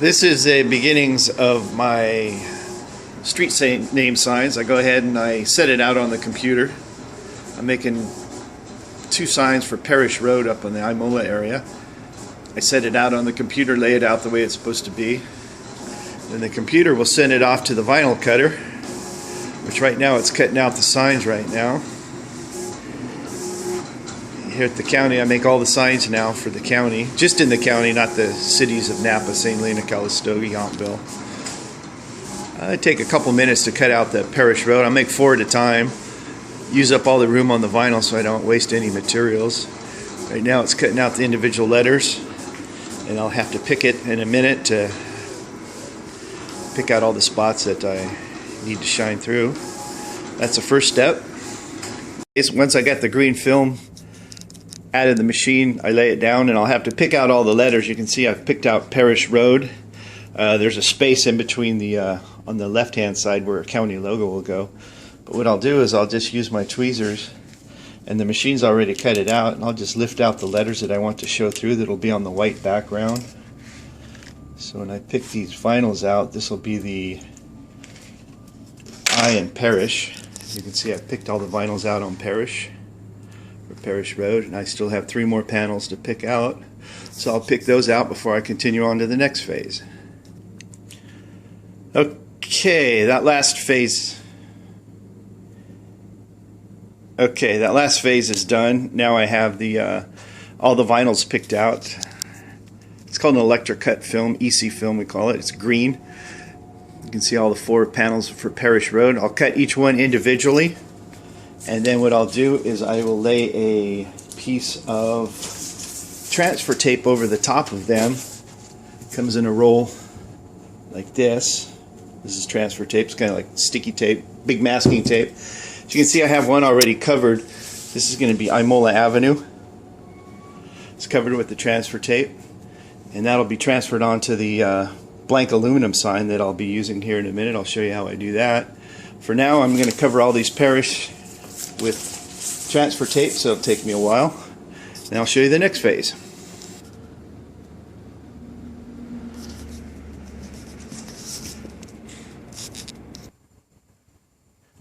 This is the beginnings of my street name signs. I go ahead and I set it out on the computer. I'm making two signs for Parish Road up in the Imola area. I set it out on the computer, lay it out the way it's supposed to be. Then the computer will send it off to the vinyl cutter, which right now it's cutting out the signs right now. Here at the county, I make all the signs now for the county, just in the county, not the cities of Napa, St. Helena, Calistoga, Yountville. I take a couple minutes to cut out the Parish Road. I make 4 at a time, use up all the room on the vinyl so I don't waste any materials. Right now it's cutting out the individual letters, and I'll have to pick it in a minute to pick out all the spots that I need to shine through. That's the first step. Once I got the green film out of the machine, I lay it down and I'll have to pick out all the letters. You can see I've picked out Parish Road. There's a space in between the on the left hand side where a county logo will go. But what I'll do is I'll just use my tweezers, and the machine's already cut it out, and I'll just lift out the letters that I want to show through that'll be on the white background. So when I pick these vinyls out, this will be the I in Parish. You can see I've picked all the vinyls out on Parish Road, and I still have 3 more panels to pick out, so I'll pick those out before I continue on to the next phase. Okay, that last phase is done. Now I have the all the vinyls picked out. It's called an electric cut film, EC film we call it. It's green. You can see all the 4 panels for Parish Road. I'll cut each one individually, and then what I'll do is I will lay a piece of transfer tape over the top of them. It comes in a roll like this. This is transfer tape. It's kind of like sticky tape, big masking tape. As you can see, I have one already covered. This is going to be Imola Avenue. It's covered with the transfer tape, and that'll be transferred onto the blank aluminum sign that I'll be using here in a minute. I'll show you how I do that. For now, I'm going to cover all these Parish with transfer tape, so it'll take me a while. And I'll show you the next phase.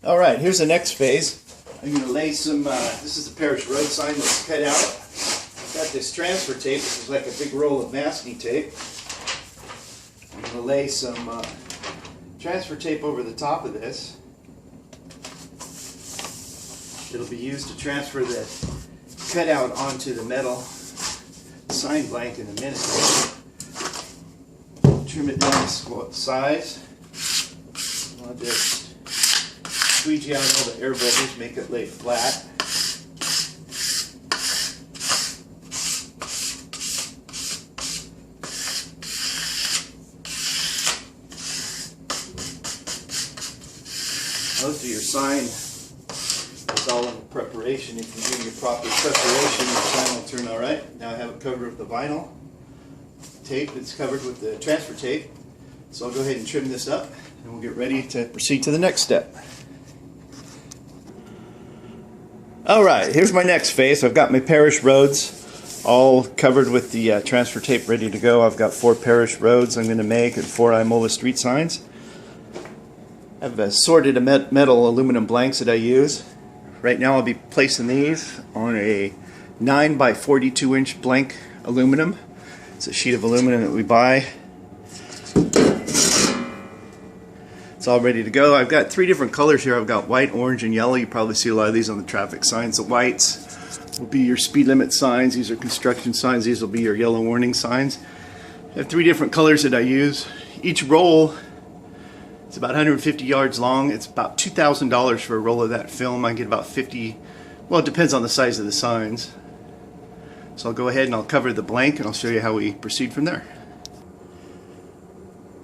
Alright, here's the next phase. I'm going to lay some, this is the Parish Road sign that's cut out. I've got this transfer tape, this is like a big roll of masking tape. I'm going to lay some transfer tape over the top of this. It'll be used to transfer the cutout onto the metal sign blank in a minute. Trim it down to size. I'll just squeegee out all the air bubbles, make it lay flat. Most of your sign is all in preparation. If you do your proper preparation, your sign will turn alright. Now I have it covered with the vinyl tape. It's covered with the transfer tape. So I'll go ahead and trim this up, and we'll get ready to proceed to the next step. Alright, here's my next phase. I've got my Parish Roads all covered with the transfer tape ready to go. I've got 4 Parish Roads I'm going to make and 4 Imola street signs. I have assorted metal aluminum blanks that I use. Right now I'll be placing these on a 9 by 42 inch blank aluminum. It's a sheet of aluminum that we buy. It's all ready to go. I've got 3 different colors here. I've got white, orange, and yellow. You probably see a lot of these on the traffic signs. The whites will be your speed limit signs. These are construction signs. These will be your yellow warning signs. I have 3 different colors that I use. Each roll is about 150 yards long. It's about $2,000 for a roll of that film. I get about 50, well, it depends on the size of the signs. So I'll go ahead and I'll cover the blank, and I'll show you how we proceed from there.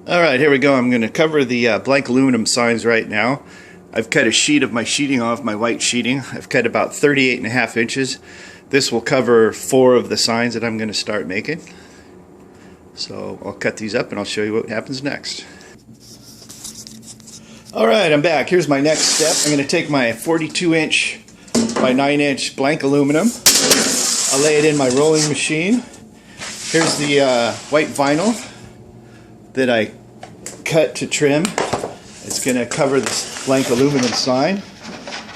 Alright, here we go. I'm going to cover the blank aluminum signs right now. I've cut a sheet of my sheeting off, my white sheeting. I've cut about 38.5 inches. This will cover 4 of the signs that I'm going to start making. So I'll cut these up and I'll show you what happens next. Alright, I'm back. Here's my next step. I'm going to take my 42 inch by 9 inch blank aluminum. I'll lay it in my rolling machine. Here's the white vinyl that I cut to trim. It's going to cover this blank aluminum sign.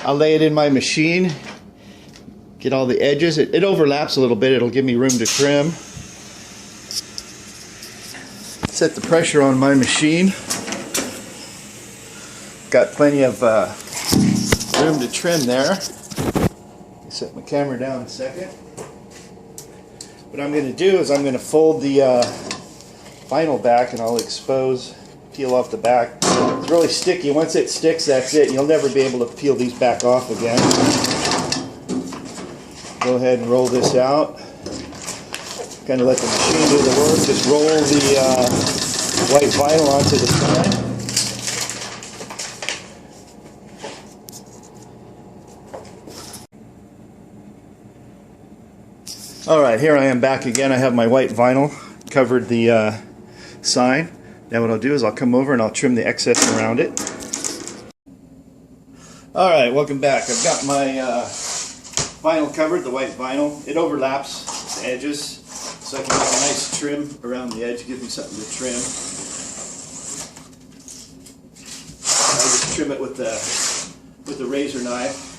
I'll lay it in my machine, get all the edges. It overlaps a little bit. It'll give me room to trim. Set the pressure on my machine. Got plenty of room to trim there. Set my camera down a second. What I'm going to do is I'm going to fold the vinyl back, and I'll peel off the back. It's really sticky. Once it sticks, that's it. You'll never be able to peel these back off again. Go ahead and roll this out. Kind of let the machine do the work. Just roll the white vinyl onto the sign. Alright, here I am back again. I have my white vinyl covered the sign. Now what I'll do is I'll come over and I'll trim the excess around it. Alright, welcome back. I've got my vinyl covered, the white vinyl. It overlaps the edges, so I can make a nice trim around the edge, give me something to trim. I just trim it with the razor knife.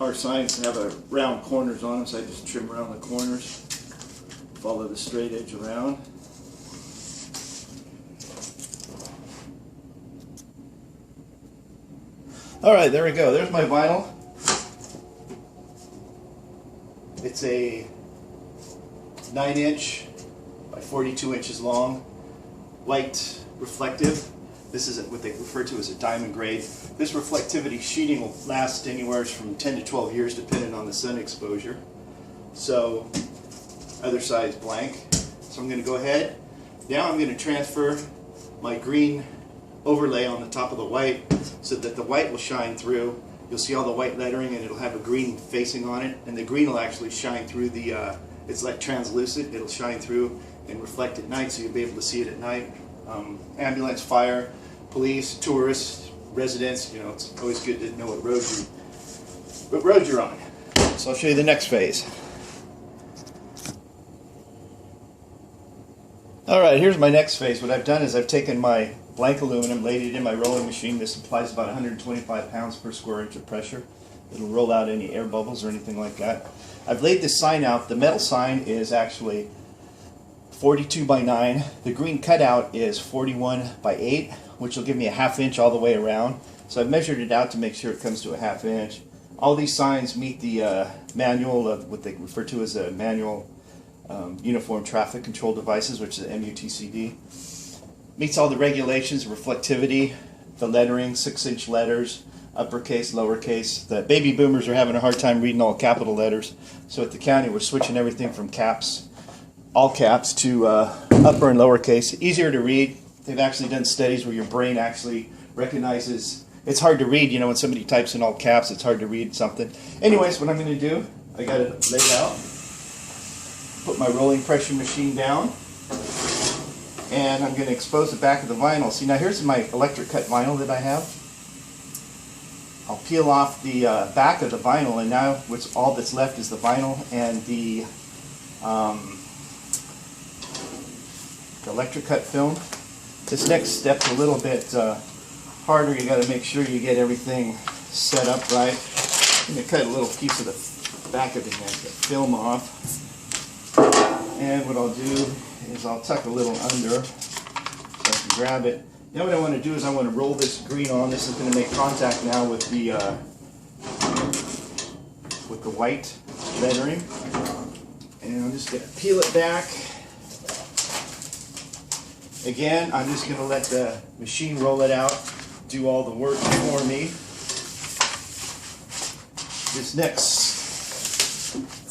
Our signs have round corners on them, so I just trim around the corners. Follow the straight edge around. Alright, there we go. There's my vinyl. It's a 9-inch by 42 inches long, light reflective. This is what they refer to as a diamond grade. This reflectivity sheeting will last anywhere from 10 to 12 years depending on the sun exposure. So, other side's blank. So I'm going to go ahead. Now I'm going to transfer my green overlay on the top of the white so that the white will shine through. You'll see all the white lettering and it'll have a green facing on it, and the green will actually shine through the, it's like translucent, it'll shine through and reflect at night, so you'll be able to see it at night. Ambulance, fire, police, tourists, residents, you know, it's always good to know what road you're on. So I'll show you the next phase. Alright, here's my next phase. What I've done is I've taken my blank aluminum, laid it in my rolling machine. This applies about 125 pounds per square inch of pressure. It'll roll out any air bubbles or anything like that. I've laid this sign out. The metal sign is actually 42 by 9. The green cutout is 41 by 8, which will give me a ½ inch all the way around. So I've measured it out to make sure it comes to a ½ inch. All these signs meet the manual of what they refer to as a manual Uniform Traffic Control Devices, which is MUTCD. Meets all the regulations, reflectivity, the lettering, 6-inch letters, uppercase, lowercase. The baby boomers are having a hard time reading all capital letters. So at the county we're switching everything from caps, all caps, to upper and lowercase. Easier to read. They've actually done studies where your brain actually recognizes. It's hard to read, you know, when somebody types in all caps, it's hard to read something. Anyways, what I'm going to do, I got it laid out. Put my rolling pressure machine down, and I'm going to expose the back of the vinyl. See, now here's my electric cut vinyl that I have. I'll peel off the back of the vinyl, and now all that's left is the vinyl and the electric cut film. This next step's a little bit harder. You got to make sure you get everything set up right. I'm going to cut a little piece of the back of the film off. And what I'll do is I'll tuck a little under so I can grab it. Now what I want to do is I want to roll this green on. This is going to make contact now with the white lettering. And I'm just going to peel it back. Again, I'm just going to let the machine roll it out, do all the work for me. This next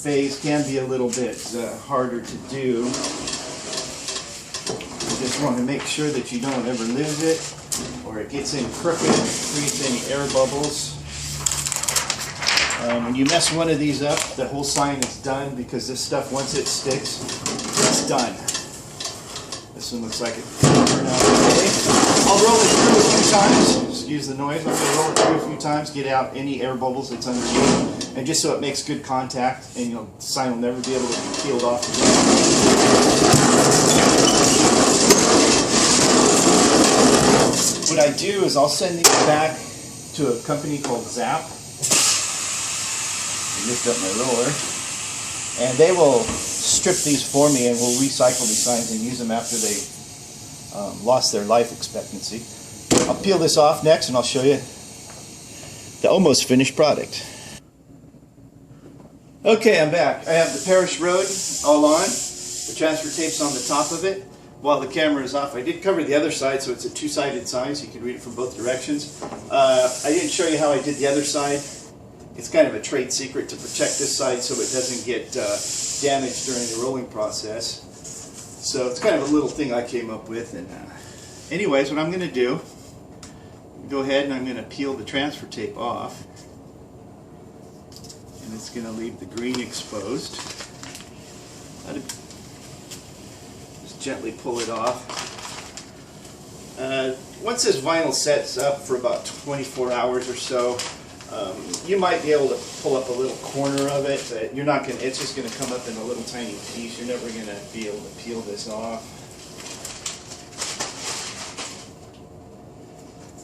phase can be a little bit harder to do. You just want to make sure that you don't ever lose it, or it gets in crooked and creates any air bubbles. When you mess one of these up, the whole sign is done, because this stuff, once it sticks, it's done. This one looks like it turned out okay. I'll roll it through a few times. Excuse the noise. I'm going to roll it through a few times, get out any air bubbles that's underneath, and just so it makes good contact, and the sign will never be able to be peeled off again. do is I'll send these back to a company called Zap. Lift up my roller, and they will strip these for me, and we'll recycle these signs and use them after they lost their life expectancy. I'll peel this off next, and I'll show you the almost finished product. Okay, I'm back. I have the Parish Road all on. The transfer tape's on the top of it while the camera is off. I did cover the other side, so it's a two-sided sign, so you can read it from both directions. I didn't show you how I did the other side. It's kind of a trade secret to protect this side so it doesn't get damaged during the rolling process. So it's kind of a little thing I came up with. And anyways, what I'm going to do, go ahead and I'm going to peel the transfer tape off. And it's going to leave the green exposed. Just gently pull it off. Once this vinyl sets up for about 24 hours or so, you might be able to pull up a little corner of it, but you're not going to, it's just going to come up in a little tiny piece. You're never going to be able to peel this off.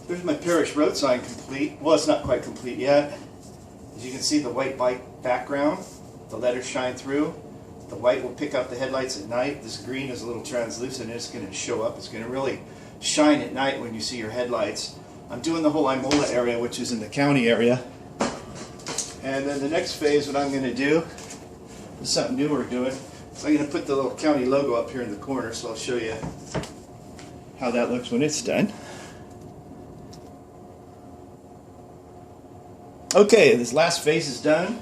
There's my Parish Road sign complete. Well, it's not quite complete yet. As you can see, the white background, the letters shine through. The white will pick up the headlights at night. This green is a little translucent and it's going to show up. It's going to really shine at night when you see your headlights. I'm doing the whole Imola area, which is in the county area. And then the next phase, what I'm going to do, is something new we're doing. So I'm going to put the little county logo up here in the corner, so I'll show you how that looks when it's done. Okay, this last phase is done.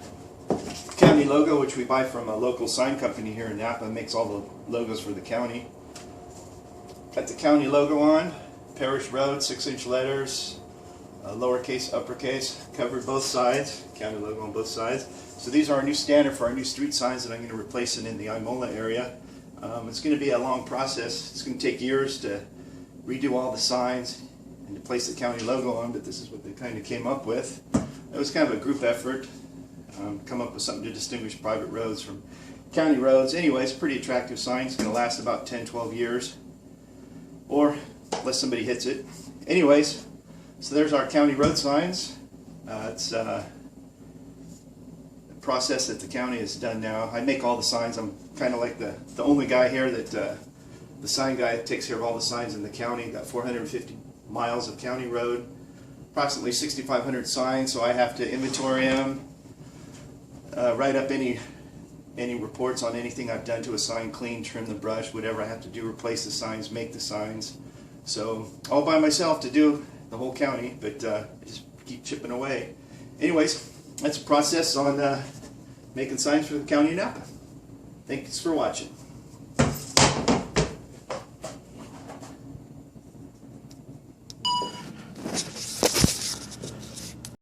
County logo, which we buy from a local sign company here in Napa, makes all the logos for the county. Got the county logo on. Parish Road, 6-inch letters, lowercase, uppercase, covered both sides, county logo on both sides. So these are our new standard for our new street signs that I'm going to replace it in the Imola area. It's going to be a long process. It's going to take years to redo all the signs and to place the county logo on, but this is what they kind of came up with. It was kind of a group effort, come up with something to distinguish private roads from county roads. Anyways, pretty attractive sign. It's going to last about 10-12 years. Or unless somebody hits it. Anyways, so there's our county road signs. It's a process that the county has done now. I make all the signs. I'm kind of like the only guy here that the sign guy takes care of all the signs in the county. Got 450 miles of county road, approximately 6,500 signs, so I have to inventory them, write up any reports on anything I've done to a sign, clean, trim the brush, whatever I have to do, replace the signs, make the signs. So all by myself to do the whole county, but just keep chipping away. Anyways, that's a process on making signs for the County of Napa. Thanks for watching.